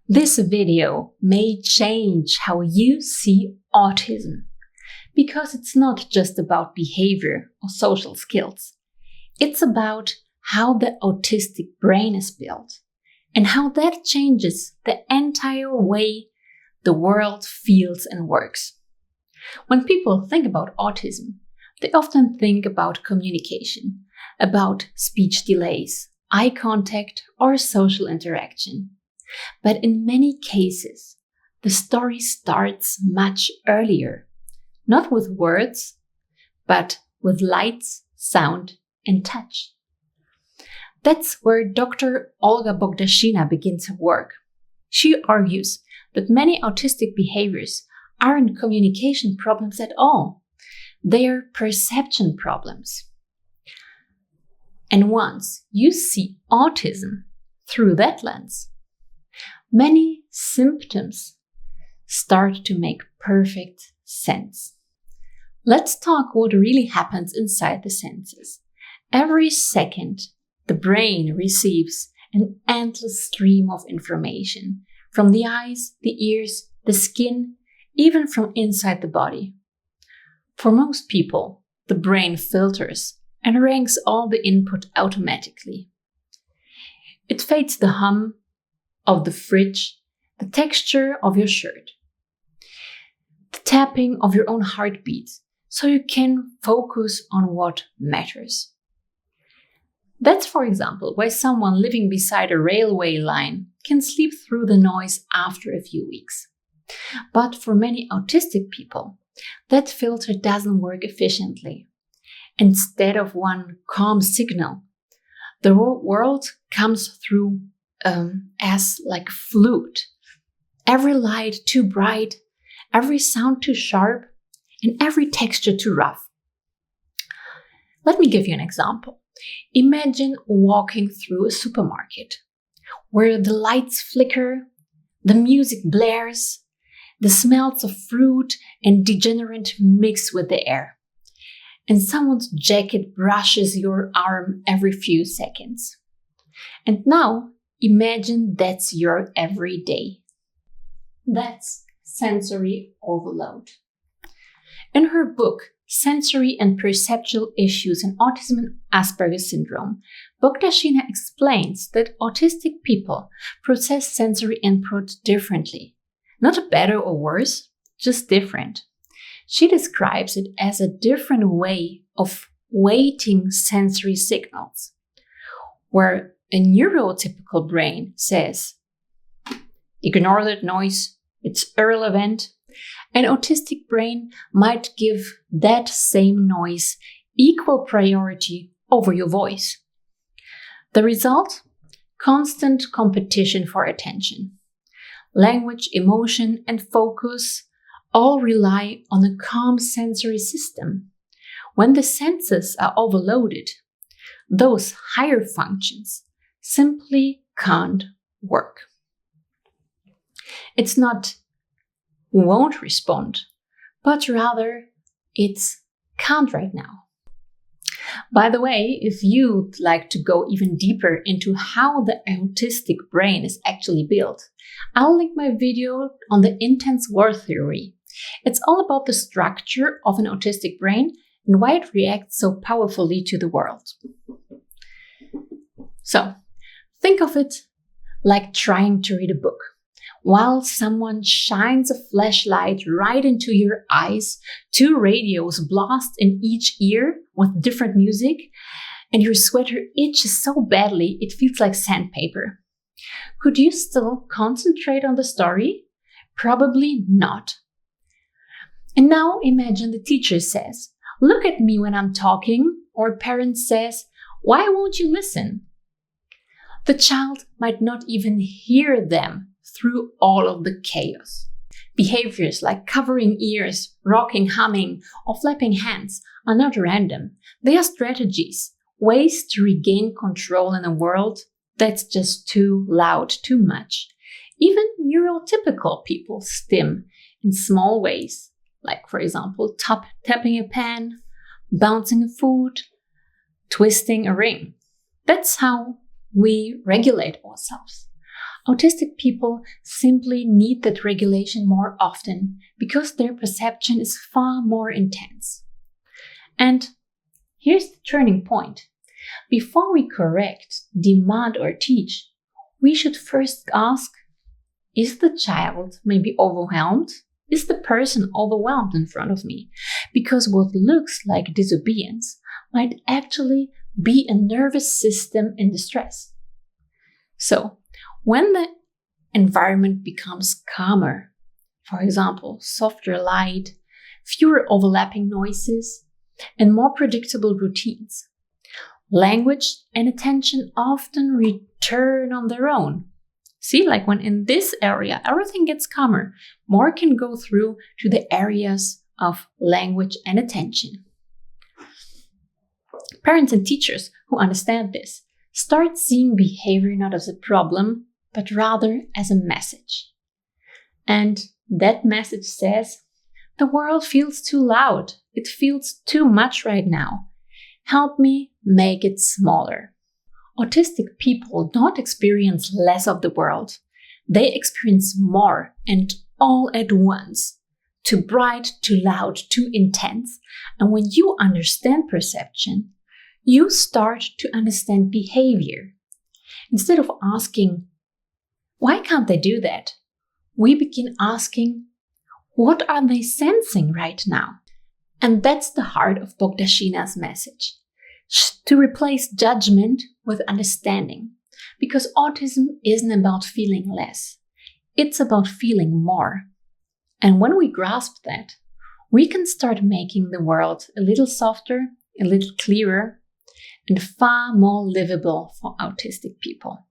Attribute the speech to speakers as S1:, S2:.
S1: This video may change how you see autism, because it's not just about behavior or social skills. It's about how the autistic brain is built and how that changes the entire way the world feels and works. When people think about autism, they often think about communication, about speech delays, eye contact, or social interaction. But in many cases, the story starts much earlier, not with words, but with lights, sound, and touch. That's where Dr. Olga Bogdashina begins her work. She argues that many autistic behaviors aren't communication problems at all. They're perception problems. And once you see autism through that lens, many symptoms start to make perfect sense. Let's talk what really happens inside the senses. Every second, the brain receives an endless stream of information from the eyes, the ears, the skin, even from inside the body. For most people, the brain filters and ranks all the input automatically. It fades the hum of the fridge, the texture of your shirt, the tapping of your own heartbeat, so you can focus on what matters. That's, for example, why someone living beside a railway line can sleep through the noise after a few weeks. But for many autistic people, that filter doesn't work efficiently. Instead of one calm signal, the world comes through as like a flute. Every light too bright, every sound too sharp, and every texture too rough. Let me give you an example. Imagine walking through a supermarket where the lights flicker, the music blares, the smells of fruit and degenerant mix with the air, and someone's jacket brushes your arm every few seconds. And now, imagine that's your everyday. That's sensory overload. In her book, Sensory and Perceptual Issues in Autism and Asperger's Syndrome, Bogdashina explains that autistic people process sensory input differently. Not better or worse, just different. She describes it as a different way of weighting sensory signals, where a neurotypical brain says, ignore that noise, it's irrelevant. An autistic brain might give that same noise equal priority over your voice. The result? Constant competition for attention. Language, emotion, and focus all rely on a calm sensory system. When the senses are overloaded, those higher functions simply can't work. It's not who won't respond, but rather it's can't right now. By the way, if you'd like to go even deeper into how the autistic brain is actually built, I'll link my video on the intense war theory. It's all about the structure of an autistic brain and why it reacts so powerfully to the world. So, think of it like trying to read a book. While someone shines a flashlight right into your eyes, 2 radios blast in each ear with different music, and your sweater itches so badly it feels like sandpaper. Could you still concentrate on the story? Probably not. And now imagine the teacher says, look at me when I'm talking, or a parent says, why won't you listen? The child might not even hear them through all of the chaos. Behaviors like covering ears, rocking, humming, or flapping hands are not random. They are strategies, ways to regain control in a world that's just too loud, too much. Even neurotypical people stim in small ways, like, for example, tapping a pen, bouncing a food, twisting a ring. That's how we regulate ourselves. Autistic people simply need that regulation more often because their perception is far more intense. And here's the turning point. Before we correct, demand, or teach, we should first ask, is the child maybe overwhelmed? Is the person overwhelmed in front of me? Because what looks like disobedience might actually be a nervous system in distress. So, when the environment becomes calmer, for example, softer light, fewer overlapping noises, and more predictable routines, language and attention often return on their own. See, like when in this area everything gets calmer, more can go through to the areas of language and attention. Parents and teachers who understand this start seeing behavior not as a problem, but rather as a message. And that message says, the world feels too loud. It feels too much right now. Help me make it smaller. Autistic people don't experience less of the world. They experience more and all at once. Too bright, too loud, too intense. And when you understand perception, you start to understand behavior. Instead of asking, why can't they do that? We begin asking, what are they sensing right now? And that's the heart of Bogdashina's message. To replace judgment with understanding. Because autism isn't about feeling less. It's about feeling more. And when we grasp that, we can start making the world a little softer, a little clearer, and far more livable for autistic people.